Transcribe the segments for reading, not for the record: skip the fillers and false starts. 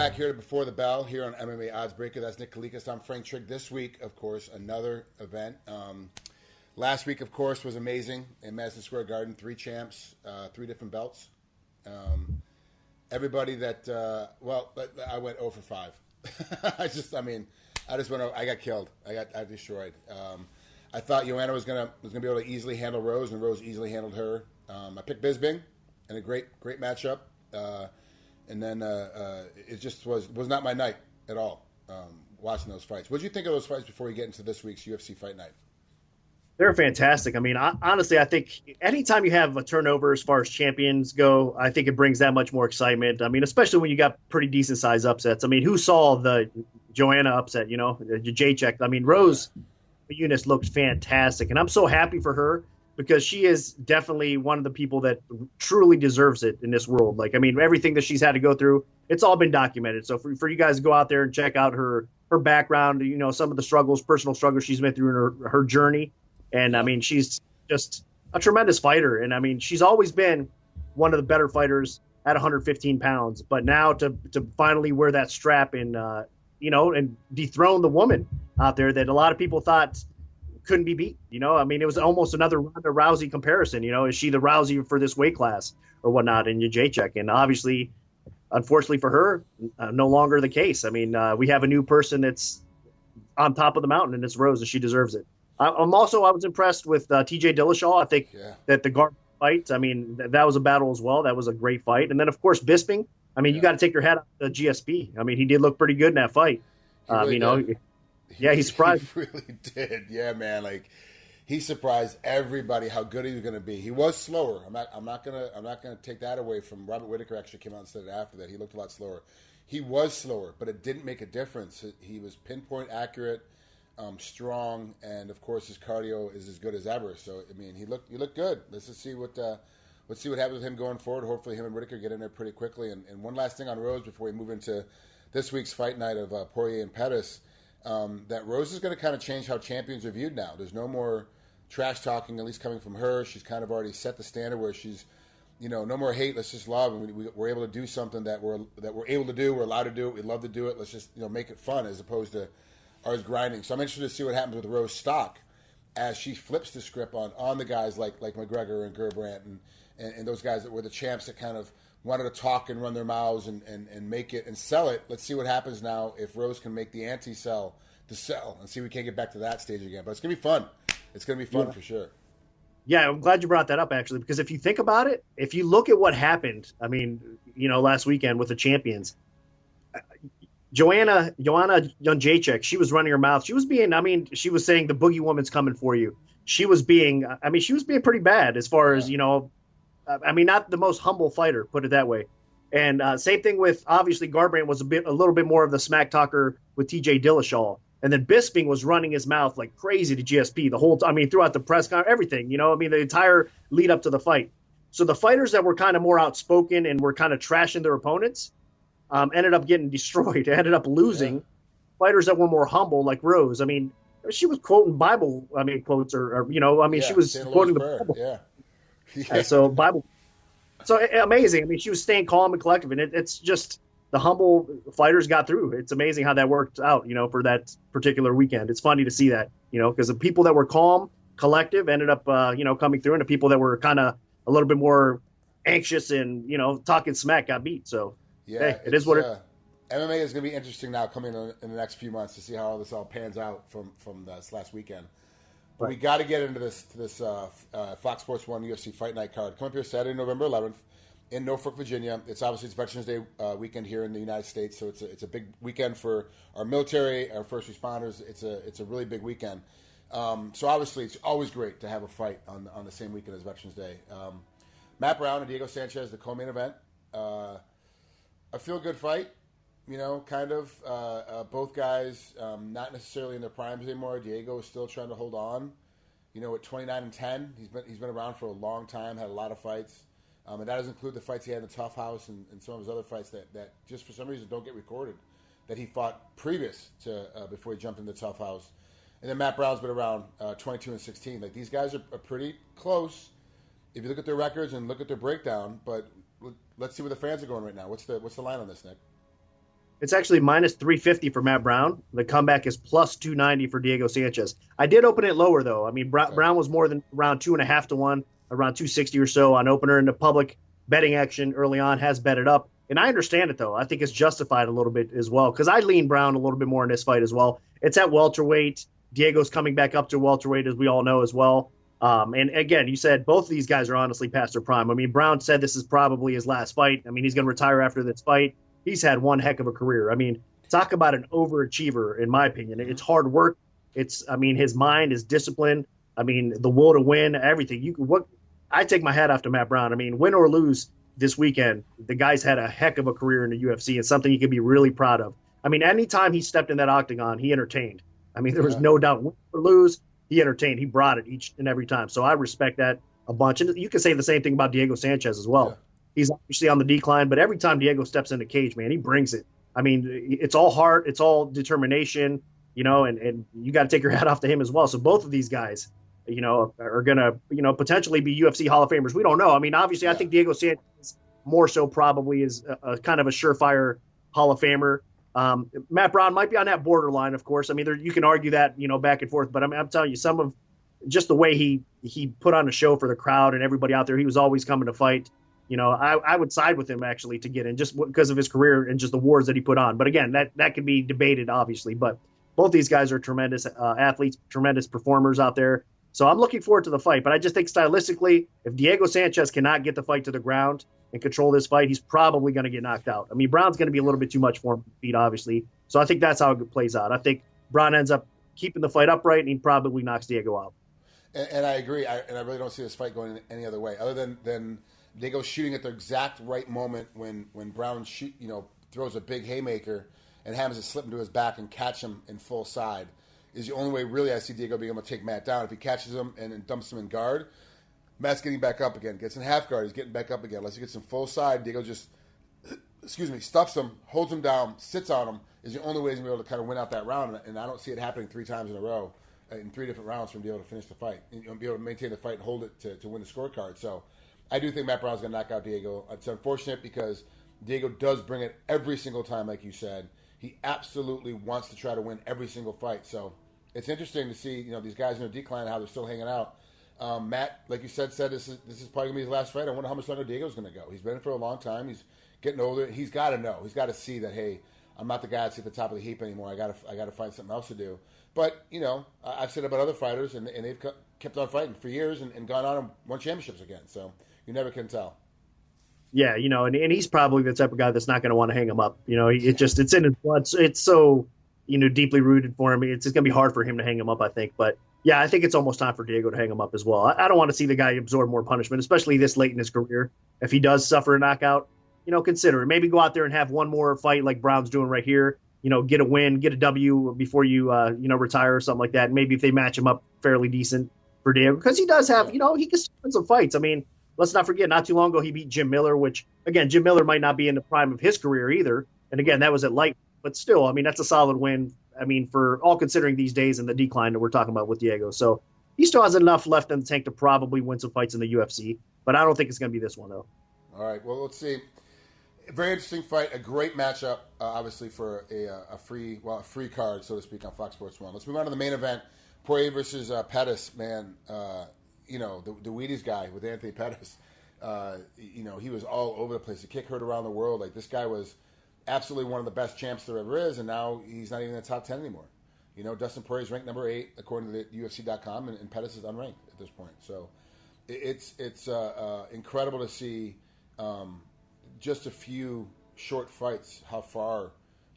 back here to Before the Bell here on MMA Oddsbreaker. That's Nick Kalikas. I'm Frank Trigg. This week, of course, another event. Last week, of course, was amazing in Madison Square Garden. 3 champs, 3 different belts. Everybody that, I went 0 for 5. I just went. I got killed. I got destroyed. I thought Joanna was gonna be able to easily handle Rose, and Rose easily handled her. I picked Bisping in a great matchup. And then it just was not my night at all, watching those fights. What did you think of those fights before we get into this week's UFC Fight Night? They're fantastic. I mean, honestly, I think anytime you have a turnover as far as champions go, I think it brings that much more excitement. I mean, especially when you got pretty decent size upsets. I mean, who saw the Joanna upset, the Jacek? I mean, Rose Eunice looked fantastic, and I'm so happy for her, because she is definitely one of the people that truly deserves it in this world. Like, I mean, everything that she's had to go through, it's all been documented. So for you guys to go out there and check out her background, some of the personal struggles she's been through in her journey. And I mean, she's just a tremendous fighter. And I mean, she's always been one of the better fighters at 115 pounds. But now to finally wear that strap and, and dethrone the woman out there that a lot of people thought couldn't be beat. I mean, it was almost another Ronda Rousey comparison. Is she the Rousey for this weight class or whatnot in Jacek? And obviously, unfortunately for her, no longer the case. I mean, we have a new person that's on top of the mountain, and it's Rose, and she deserves it. I was impressed with T.J. Dillashaw. I think that the guard fight, I mean, that was a battle as well. That was a great fight. And then, of course, Bisping. I mean, you got to take your hat off to GSP. I mean, he did look pretty good in that fight. He surprised. He really did. Yeah, man. Like, he surprised everybody how good he was going to be. He was slower. I'm not gonna take that away from Robert Whittaker. Actually came out and said it after that. He looked a lot slower. He was slower, but it didn't make a difference. He was pinpoint accurate, strong, and of course his cardio is as good as ever. So I mean, he looked good. Let's just see what happens with him going forward. Hopefully, him and Whittaker get in there pretty quickly. And one last thing on Rose before we move into this week's fight night of Poirier and Pettis. That Rose is going to kind of change how champions are viewed now. There's no more trash talking, at least coming from her. She's kind of already set the standard where she's, no more hate. Let's just love, and we're able to do something that we're able to do. We're allowed to do it. We love to do it. Let's just make it fun as opposed to ours grinding. So I'm interested to see what happens with Rose stock as she flips the script on the guys like McGregor and Garbrandt and those guys that were the champs that kind of wanted to talk and run their mouths and make it and sell it. Let's see what happens now if Rose can make the anti-sell to sell and see if we can't get back to that stage again. But it's going to be fun. It's going to be fun for sure. Yeah, I'm glad you brought that up, actually, because if you think about it, if you look at what happened, I mean, last weekend with the champions, Joanna Jacek, she was running her mouth. She was saying the boogie woman's coming for you. She was being pretty bad as far as, not the most humble fighter, put it that way. And same thing with, obviously, Garbrandt was a little bit more of the smack talker with T.J. Dillashaw. And then Bisping was running his mouth like crazy to GSP the whole time. I mean, throughout the press conference, everything, the entire lead up to the fight. So the fighters that were kind of more outspoken and were kind of trashing their opponents ended up getting destroyed, ended up losing. Yeah. Fighters that were more humble, like Rose, I mean, she was quoting Bible, quotes she was quoting the Bible. Yeah. So Bible. So amazing. I mean, she was staying calm and collective, and it's just the humble fighters got through. It's amazing how that worked out, for that particular weekend. It's funny to see that, because the people that were calm, collective ended up, coming through, and the people that were kind of a little bit more anxious and, talking smack got beat. So, yeah, hey, it is what it is. MMA is going to be interesting now coming in the next few months to see how this all pans out from this last weekend. But we got to get into this Fox Sports 1 UFC Fight Night card. Come up here Saturday, November 11th in Norfolk, Virginia. It's Veterans Day weekend here in the United States, so it's a big weekend for our military, our first responders. It's a really big weekend. So obviously, it's always great to have a fight on the same weekend as Veterans Day. Matt Brown and Diego Sanchez, the co-main event. A feel-good fight. Kind of both guys not necessarily in their primes anymore. Diego is still trying to hold on. At 29-10, he's been around for a long time, had a lot of fights, and that doesn't include the fights he had in the Tough House and some of his other fights that just for some reason don't get recorded that he fought previous to before he jumped into the Tough House. And then Matt Brown's been around 22-16. Like, these guys are pretty close if you look at their records and look at their breakdown. But let's see where the fans are going right now. What's the line on this, Nick? It's actually minus 350 for Matt Brown. The comeback is plus 290 for Diego Sanchez. I did open it lower, though. I mean, Brown was more than around 2.5 to 1, around 260 or so on opener. In the public betting action early on has bet it up. And I understand it, though. I think it's justified a little bit as well, because I lean Brown a little bit more in this fight as well. It's at welterweight. Diego's coming back up to welterweight, as we all know as well. And again, you said both of these guys are honestly past their prime. I mean, Brown said this is probably his last fight. I mean, he's going to retire after this fight. He's had one heck of a career. I mean, talk about an overachiever, in my opinion. It's hard work. His mind is discipline. I mean, the will to win, everything. I take my hat off to Matt Brown. I mean, win or lose this weekend, the guy's had a heck of a career in the UFC. It's something he can be really proud of. I mean, anytime he stepped in that octagon, he entertained. I mean, there was no doubt, win or lose, he entertained. He brought it each and every time. So I respect that a bunch. And you can say the same thing about Diego Sanchez as well. Yeah. He's obviously on the decline, but every time Diego steps in the cage, man, he brings it. I mean, it's all heart, it's all determination, and you got to take your hat off to him as well. So both of these guys, are going to, potentially be UFC Hall of Famers. We don't know. I mean, obviously, I think Diego Sanchez more so probably is a kind of a surefire Hall of Famer. Matt Brown might be on that borderline, of course. I mean, you can argue that, back and forth, but I'm telling you, some of just the way he put on a show for the crowd and everybody out there, he was always coming to fight. I would side with him actually to get in just because of his career and just the wars that he put on. But again, that can be debated, obviously. But both these guys are tremendous athletes, tremendous performers out there. So I'm looking forward to the fight. But I just think stylistically, if Diego Sanchez cannot get the fight to the ground and control this fight, he's probably going to get knocked out. I mean, Brown's going to be a little bit too much for him to beat, obviously. So I think that's how it plays out. I think Brown ends up keeping the fight upright, and he probably knocks Diego out. And I agree. I really don't see this fight going any other way, other than Diego shooting at the exact right moment when Brown throws a big haymaker and happens to slip into his back and catch him in full side. Is the only way really I see Diego being able to take Matt down. If he catches him and then dumps him in guard, Matt's getting back up again. Gets in half guard, he's getting back up again. Unless he gets in full side, Diego just, stuffs him, holds him down, sits on him, is the only way he's going to be able to kind of win out that round. And I don't see it happening 3 times in a row in 3 different rounds for him to be able to finish the fight. And be able to maintain the fight and hold it to win the scorecard. So I do think Matt Brown's going to knock out Diego. It's unfortunate because Diego does bring it every single time, like you said. He absolutely wants to try to win every single fight. So it's interesting to see, these guys in their decline, how they're still hanging out. Matt, like you said this is probably going to be his last fight. I wonder how much longer Diego's going to go. He's been in for a long time. He's getting older. He's got to know. He's got to see that, hey, I'm not the guy that's at the top of the heap anymore. I got to find something else to do. But, I've said about other fighters, and they've kept on fighting for years and gone on and won championships again. So you never can tell. Yeah, and he's probably the type of guy that's not going to want to hang him up. It's in his blood. It's so, deeply rooted for him. It's going to be hard for him to hang him up, I think. But, yeah, I think it's almost time for Diego to hang him up as well. I don't want to see the guy absorb more punishment, especially this late in his career. If he does suffer a knockout, consider it. Maybe go out there and have one more fight like Brown's doing right here. Get a win, get a W before you, retire or something like that. Maybe if they match him up fairly decent for Diego. Because he does have, he can win some fights. I mean, let's not forget, not too long ago, he beat Jim Miller, which, again, Jim Miller might not be in the prime of his career either. And, again, that was at light. But still, I mean, that's a solid win, for all considering these days and the decline that we're talking about with Diego. So he still has enough left in the tank to probably win some fights in the UFC. But I don't think it's going to be this one, though. All right, well, let's see. A very interesting fight, a great matchup, obviously, for a free card, so to speak, on Fox Sports 1. Let's move on to the main event. Poirier versus Pettis, man. The Wheaties guy with Anthony Pettis. He was all over the place. The kick heard around the world. Like, this guy was absolutely one of the best champs there ever is, and now he's not even in the top 10 anymore. Dustin Poirier is ranked number 8 according to the UFC.com, and Pettis is unranked at this point. So it's incredible to see just a few short fights how far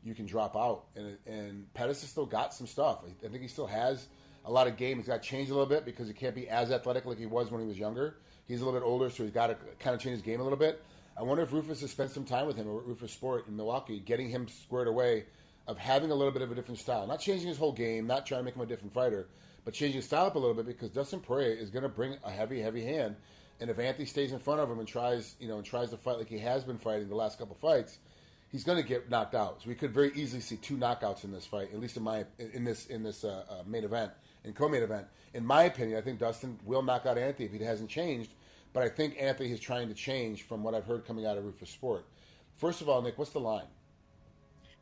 you can drop out, and Pettis has still got some stuff. I think he still has a lot of game. He's got to change a little bit because he can't be as athletic like he was when he was younger. He's a little bit older, so he's got to kind of change his game a little bit. I wonder if Rufus has spent some time with him, or Rufus Sport in Milwaukee, getting him squared away of having a little bit of a different style. Not changing his whole game, not trying to make him a different fighter, but changing his style up a little bit because Dustin Poirier is going to bring a heavy, heavy hand. And if Anthony stays in front of him and tries to fight like he has been fighting the last couple fights, he's going to get knocked out. So we could very easily see 2 knockouts in this fight, at least in this main event and co-main event. In my opinion, I think Dustin will knock out Anthony if he hasn't changed. But I think Anthony is trying to change from what I've heard coming out of Rufus Sport. First of all, Nick, what's the line?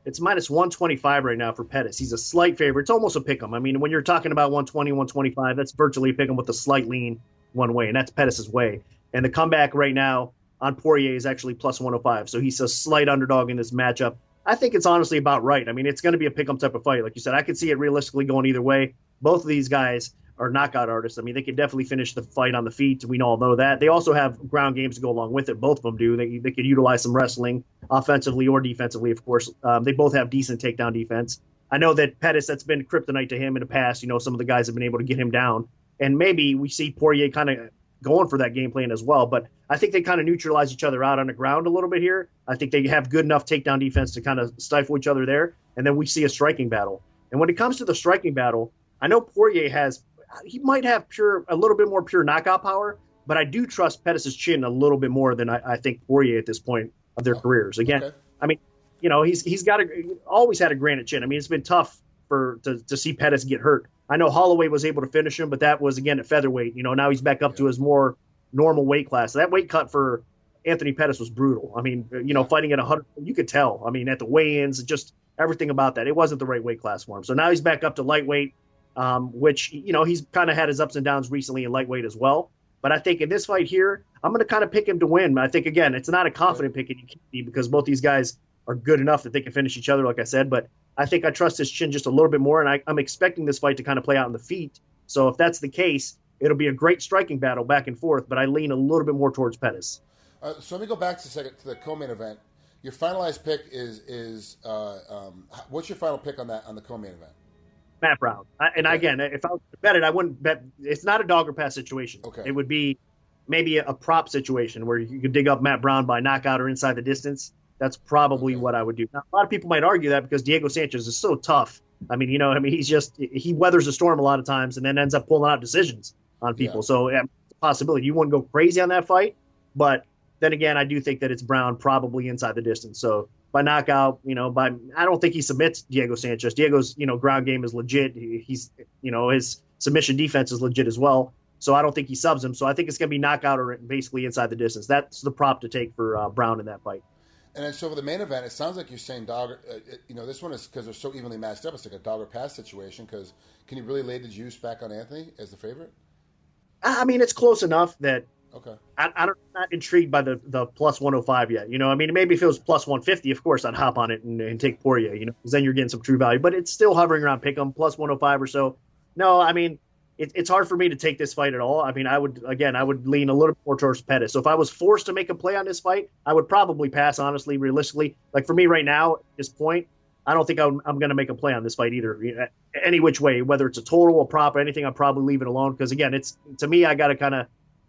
It's minus 125 right now for Pettis. He's a slight favorite. It's almost a pick 'em. I mean, when you're talking about 120, 125, that's virtually a pick 'em with a slight lean one way, and that's Pettis' way. And the comeback right now on Poirier is actually plus 105. So he's a slight underdog in this matchup. I think it's honestly about right. I mean, it's going to be a pick 'em type of fight. Like you said, I could see it realistically going either way. Both of these guys are knockout artists. I mean, they can definitely finish the fight on the feet. We all know that. They also have ground games to go along with it. Both of them do. They could utilize some wrestling, offensively or defensively, of course. They both have decent takedown defense. I know that Pettis, that's been kryptonite to him in the past. You know, some of the guys have been able to get him down. And maybe we see Poirier kind of going for that game plan as well. But I think they kind of neutralize each other out on the ground a little bit here. I think they have good enough takedown defense to kind of stifle each other there. And then we see a striking battle. And when it comes to the striking battle, I know Poirier he might have a little bit more pure knockout power, but I do trust Pettis' chin a little bit more than I think Poirier at this point of their careers. Again, okay. I mean, you know, he's always had a granite chin. I mean, it's been tough to see Pettis get hurt. I know Holloway was able to finish him, but that was again at featherweight. You know, now he's back up to his more normal weight class. That weight cut for Anthony Pettis was brutal. I mean, you know, fighting at 100, you could tell. I mean, at the weigh-ins, just everything about that. It wasn't the right weight class for him. So now he's back up to lightweight. Which, you know, he's kind of had his ups and downs recently in lightweight as well. But I think in this fight here, I'm going to kind of pick him to win. I think, again, it's not a confident pick because both these guys are good enough that they can finish each other, like I said. But I think I trust his chin just a little bit more, and I'm expecting this fight to kind of play out on the feet. So if that's the case, it'll be a great striking battle back and forth, but I lean a little bit more towards Pettis. So let me go back to the co-main event. Your finalized pick is what's your final pick on the co-main event? Matt Brown. Again, if I was to bet it, I wouldn't bet. It's not a dog or pass situation. Okay. It would be maybe a prop situation where you could dig up Matt Brown by knockout or inside the distance. That's probably what I would do. Now, a lot of people might argue that because Diego Sanchez is so tough. I mean, he weathers a storm a lot of times and then ends up pulling out decisions on people. Yeah. So it's a possibility. You wouldn't go crazy on that fight. But then again, I do think that it's Brown probably inside the distance. So by knockout, I don't think he submits Diego Sanchez. Diego's, ground game is legit. He's, his submission defense is legit as well. So I don't think he subs him. So I think it's going to be knockout or basically inside the distance. That's the prop to take for Brown in that fight. And then so for the main event, it sounds like you're saying dog. This one is because they're so evenly matched up. It's like a dog or pass situation. Because can you really lay the juice back on Anthony as the favorite? I mean, it's close enough that. Okay. I'm not intrigued by the plus 105 yet. I mean, maybe if it was plus 150, of course, I'd hop on it and take Poirier, because then you're getting some true value. But it's still hovering around pick'em, plus 105 or so. No, I mean, it's hard for me to take this fight at all. I mean, I would lean a little bit more towards Pettis. So if I was forced to make a play on this fight, I would probably pass, honestly, realistically. Like for me right now, at this point, I don't think I'm going to make a play on this fight either. Any which way, whether it's a total, a prop, or anything, I'll probably leave it alone. Because again, to me, I got to kind of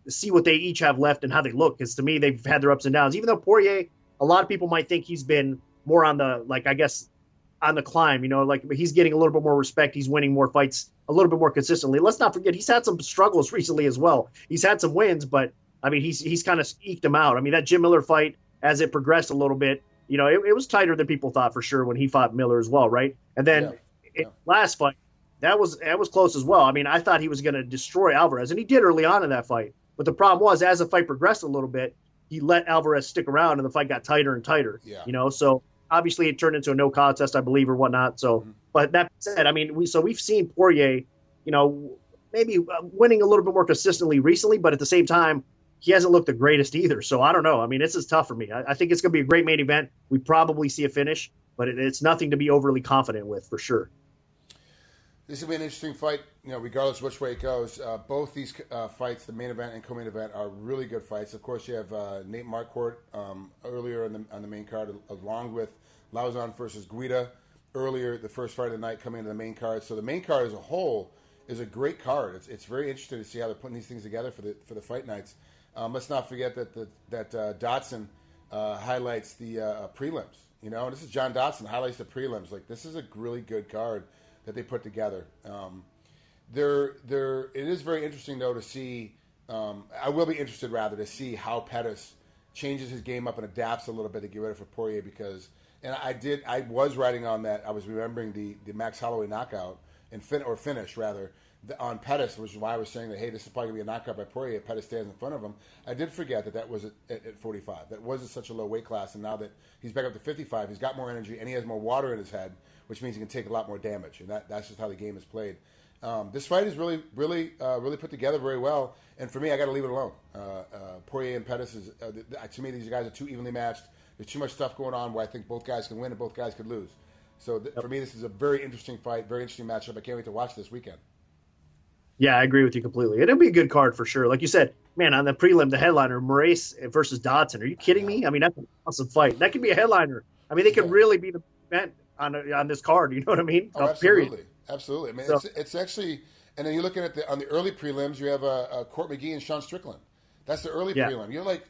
see what they each have left and how they look. Because to me, they've had their ups and downs. Even though Poirier, a lot of people might think he's been more on the, on the climb, he's getting a little bit more respect. He's winning more fights a little bit more consistently. Let's not forget, he's had some struggles recently as well. He's had some wins, but I mean, he's kind of eked them out. I mean, that Jim Miller fight, as it progressed a little bit, it was tighter than people thought for sure when he fought Miller as well. Right. And then last fight, that was close as well. I mean, I thought he was going to destroy Alvarez, and he did early on in that fight. But the problem was, as the fight progressed a little bit, he let Alvarez stick around, and the fight got tighter and tighter. Yeah. So obviously it turned into a no contest, I believe, or whatnot. So, But that said, I mean, we've seen Poirier, maybe winning a little bit more consistently recently, but at the same time, he hasn't looked the greatest either. So I don't know. I mean, this is tough for me. I think it's going to be a great main event. We probably see a finish, but it's nothing to be overly confident with for sure. This will be an interesting fight, regardless of which way it goes. Both these fights, the main event and co-main event, are really good fights. Of course, you have Nate Marquardt earlier on the main card, along with Lauzon versus Guida earlier, the first fight of the night coming into the main card. So the main card as a whole is a great card. It's very interesting to see how they're putting these things together for the fight nights. Let's not forget that Dotson highlights the prelims. This is John Dotson highlights the prelims. This is a really good card that they put together. It is very interesting though to see. I will be interested rather to see how Pettis changes his game up and adapts a little bit to get ready for Poirier because, and I was writing on that. I was remembering the Max Holloway knockout and finish rather, on Pettis, which is why I was saying that, hey, this is probably going to be a knockout by Poirier if Pettis stands in front of him. I did forget that was at 45. That was at such a low weight class, and now that he's back up to 55, he's got more energy, and he has more water in his head, which means he can take a lot more damage, and that's just how the game is played. This fight is really put together very well, and for me, I got to leave it alone. Poirier and Pettis is, to me, these guys are too evenly matched. There's too much stuff going on where I think both guys can win and both guys could lose. So for me, this is a very interesting fight, very interesting matchup. I can't wait to watch this weekend. Yeah, I agree with you completely. It'll be a good card for sure. Like you said, man, on the prelim, the headliner, Moraes versus Dodson. Are you kidding me? I mean, that's an awesome fight. That could be a headliner. I mean, they could really be the event on this card. You know what I mean? Oh, absolutely. Period. Absolutely. I mean, so, it's actually, and then you're looking at on the early prelims, you have Court McGee and Sean Strickland. That's the early prelim. You're like,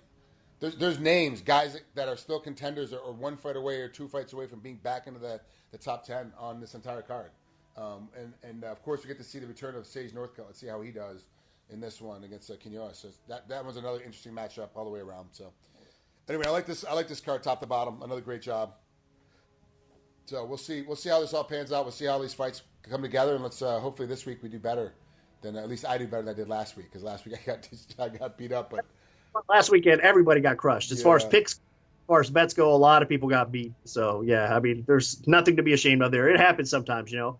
there's names, guys that are still contenders or one fight away or 2 fights away from being back into the top 10 on this entire card. And of course, we get to see the return of Sage Northcutt. Let's see how he does in this one against Quinones. So that was another interesting matchup all the way around. So anyway, I like this card top to bottom. Another great job. So we'll see how this all pans out. We'll see how these fights come together, and let's hopefully this week we do better than at least I do better than I did last week, because last week I got beat up. But last weekend everybody got crushed as far as picks. As far as bets go, a lot of people got beat. So yeah, I mean, there's nothing to be ashamed of there. It happens sometimes, you know.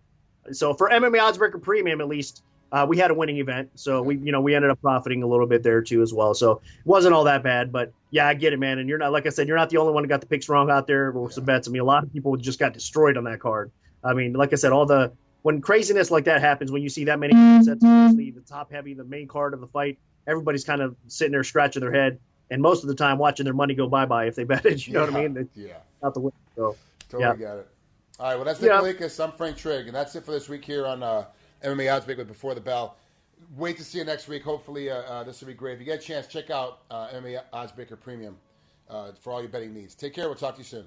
So for MMA Oddsbreaker Premium, at least, we had a winning event. So we ended up profiting a little bit there too as well. So it wasn't all that bad. But yeah, I get it, man. And you're not, like I said, you're not the only one who got the picks wrong out there with some bets. I mean, a lot of people just got destroyed on that card. I mean, like I said, when craziness like that happens, when you see that many sets, especially the top heavy, the main card of the fight, everybody's kind of sitting there scratching their head, and most of the time watching their money go bye-bye if they betted. You know what I mean? Not the win. So totally got it. All right, well, that's Nick Kalikas. I'm Frank Trigg, and that's it for this week here on MMA Oddsmaker with Before the Bell. Wait to see you next week. Hopefully, this will be great. If you get a chance, check out MMA Oddsmaker Premium for all your betting needs. Take care. We'll talk to you soon.